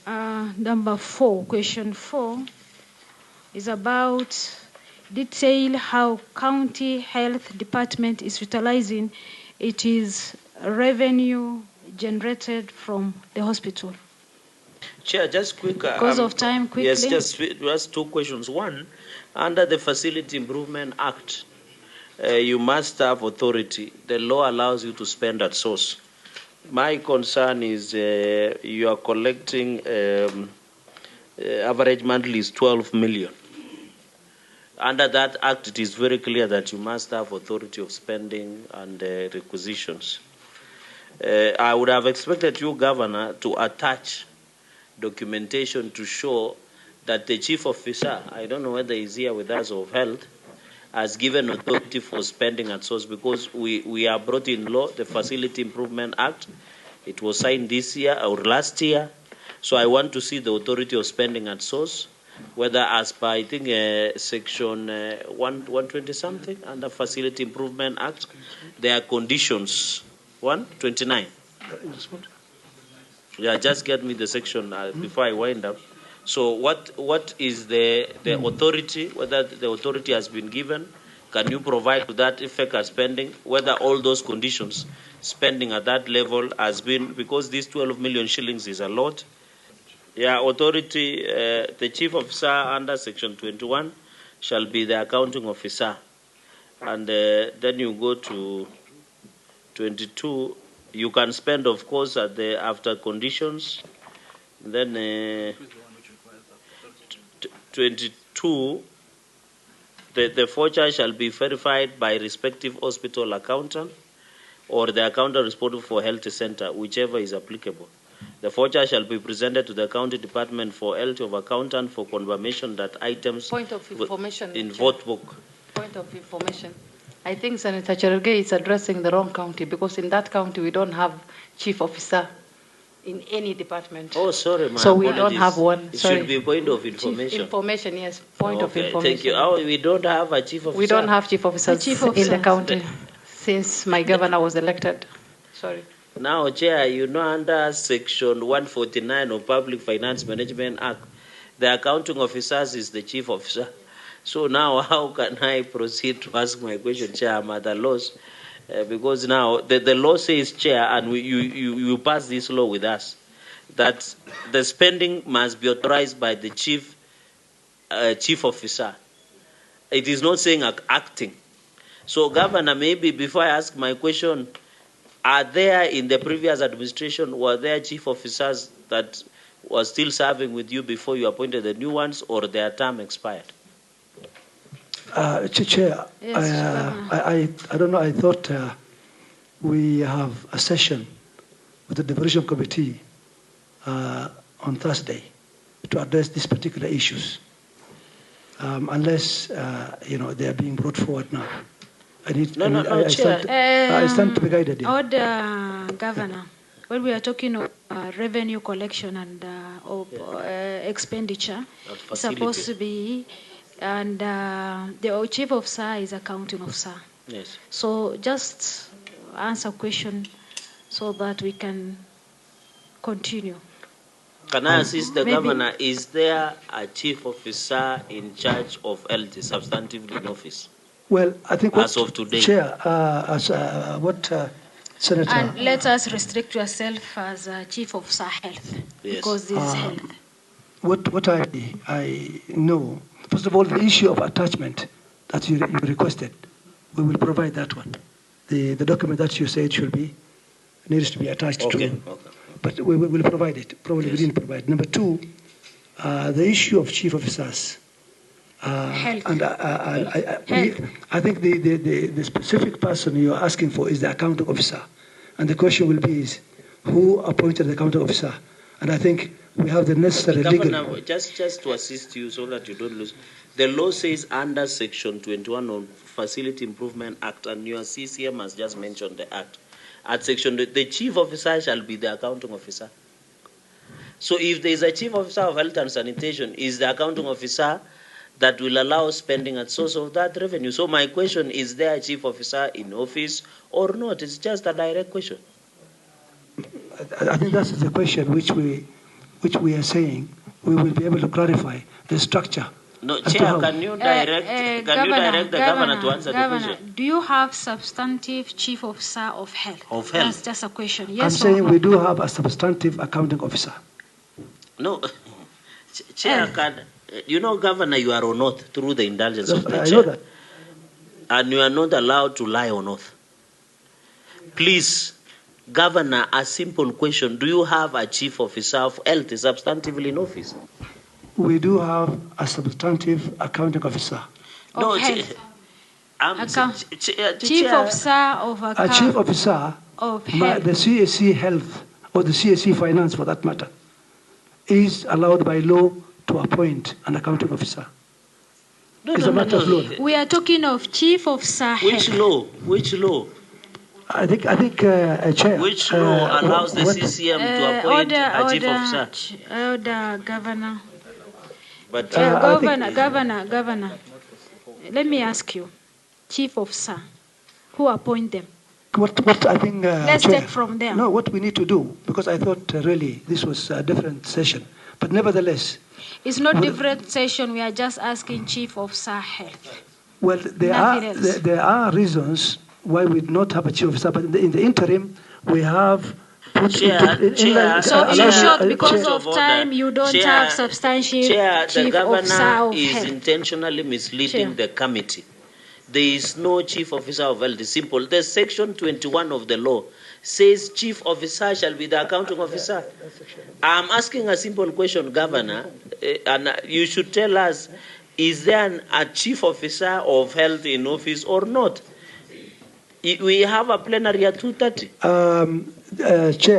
Number 4, question 4 is about detail how county health department is utilizing its revenue generated from the hospital. Chair, just quick. Because of time, quickly. Yes, just 2 questions. One, under the Facility Improvement Act, you must have authority. The law allows you to spend at source. My concern is you are collecting average monthly is 12 million. Under that act, it is very clear that you must have authority of spending and requisitions. I would have expected you, Governor, to attach documentation to show that the chief officer, I don't know whether he's here with us, of health, has given authority for spending at source, because we are brought in law, the Facility Improvement Act. It was signed this year or last year. So I want to see the authority of spending at source, whether as per, I think, section 120 something under Facility Improvement Act, there are conditions. 129. Yeah, just get me the section before I wind up. So what is the authority, whether the authority has been given? Can you provide to that effect as spending, whether all those conditions, spending at that level has been, because these 12 million shillings is a lot. Yeah, authority, the chief officer under section 21 shall be the accounting officer. And then you go to 22, you can spend, of course, at the after conditions. Then 22, the voucher shall be verified by respective hospital accountant or the accountant responsible for health center, whichever is applicable. The voucher shall be presented to the county department for health of accountant for confirmation that items Point of information in vote book. Point of information. I think Senator Cherargei is addressing the wrong county, because in that county we don't have chief officer in any department. Oh, sorry, so we don't have one. It sorry. should be point of information. Chief information, yes. Point of Okay, information. thank you. Oh, we don't have a chief officer. We don't have chief officers in the county since my governor was elected. Sorry. Now, Chair, you know, under Section 149 of Public Finance Management Act, the accounting officers is the chief officer. So now, how can I proceed to ask my question, Chair? I'm at the loss, because now the law says, Chair, and you pass this law with us, that the spending must be authorized by the chief officer. It is not saying acting. So, Governor, maybe before I ask my question, are there in the previous administration, were there chief officers that were still serving with you before you appointed the new ones, or their term expired? Chair, Yes, I don't know, I thought we have a session with the Liberation Committee on Thursday to address these particular issues, unless, they are being brought forward now. I stand to be guided. Yeah. Order, Governor. When we are talking of revenue collection and expenditure, it's supposed to be, and the chief officer is accounting officer. Yes. So just answer question so that we can continue. Can I assist the Governor? Is there a chief officer in charge of health substantively in office? Well, I think as of today, Chair, Senator. And let us restrict yourself as chief officer health, yes, because this is health. What I know, first of all, the issue of attachment that you requested, we will provide that one. The document that you said needs to be attached to. Okay. But we will provide it. Probably yes, we didn't provide it. Number two, the issue of chief officers. Health. And I think the specific person you are asking for is the accounting officer. And the question will be is, who appointed the accounting officer? And I think we have the necessary legal... Just to assist you so that you don't lose. The law says under Section 21 of Facility Improvement Act, and your CCM has just mentioned the act. At Section, the chief officer shall be the accounting officer. So if there is a chief officer of health and sanitation, is the accounting officer that will allow spending at source of that revenue. So my question, is there a chief officer in office or not? It's just a direct question. I think that's the question which we which we are saying, we will be able to clarify the structure. No, as to Chair, how. can you direct the governor to answer the question? Do you have substantive chief officer of health? Of health? That's just a question. Yes I'm or saying no? we do have a substantive accounting officer. No, Chair, Governor, you are on oath through the indulgence of the I Chair. know that. And you are not allowed to lie on oath. Please, Governor, a simple question. Do you have a chief officer of health substantively in office? We do have a substantive accounting officer. No, health. Chief Chair, officer of A chief officer, of the health. CSC Health, or the CSC Finance for that matter, is allowed by law to appoint an accounting officer. It's a matter of law. We are talking of chief officer Which health. law? Which law? I think, Chair. Which law allows the CCM to appoint a chief officer? Order, Governor. But Governor, let me ask you, chief officer, who appoint them? What I think, Let's Chair, take from there. No, what we need to do, because I thought really this was a different session, but nevertheless. It's not different session. We are just asking chief officer health. Well, there are reasons why we do not have a chief officer, but in the interim, we have. So in short, because of time, you don't have substantial chief the officer governor of is health. intentionally misleading the committee. There is no chief officer of health. It's simple. The section 21 of the law says chief officer shall be the accounting officer. I'm asking a simple question, Governor, and you should tell us, is there a chief officer of health in office or not? We have a plenary at 2:30. Chair.